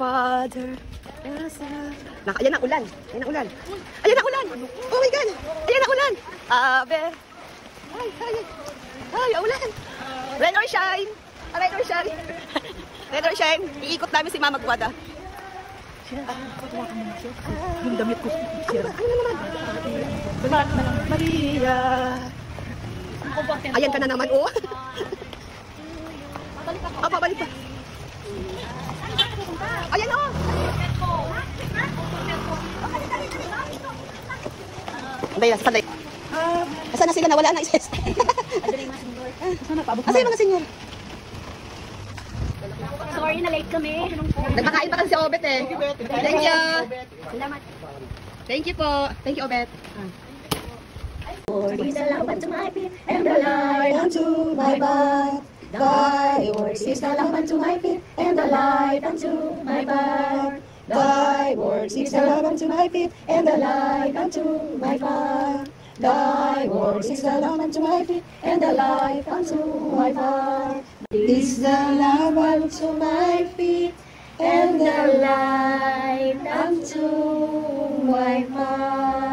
Father. Ayan ang ulan. Ayan ang ulan. Ayan ang ulan. Oh my God. Ayan ang ulan. Ave. Ay, ulan. Rain or shine. Rain or shine. Rain or shine. Iikot namin si Mama Guada. Yung damit ko. Ano naman? Maria. Ayan ka na naman, oh. Pabalik pa. Ayan, oh. Sandali. Asan na sila? Nawala na isis. Asan yung mga senyor? Sorry na late kami. Nagpakain pa kasi si Obet eh. Thank you. Salamat. Thank you po. Thank you, Obet. Lord is the lamp unto my feet and the light unto my path. Thy word is the lamp unto my feet and the light unto my path. Thy word is the lamp unto my feet and the light unto my path. Thy word is the lamp unto my feet and the light unto my path. Is the lamp unto my feet and the light unto my path.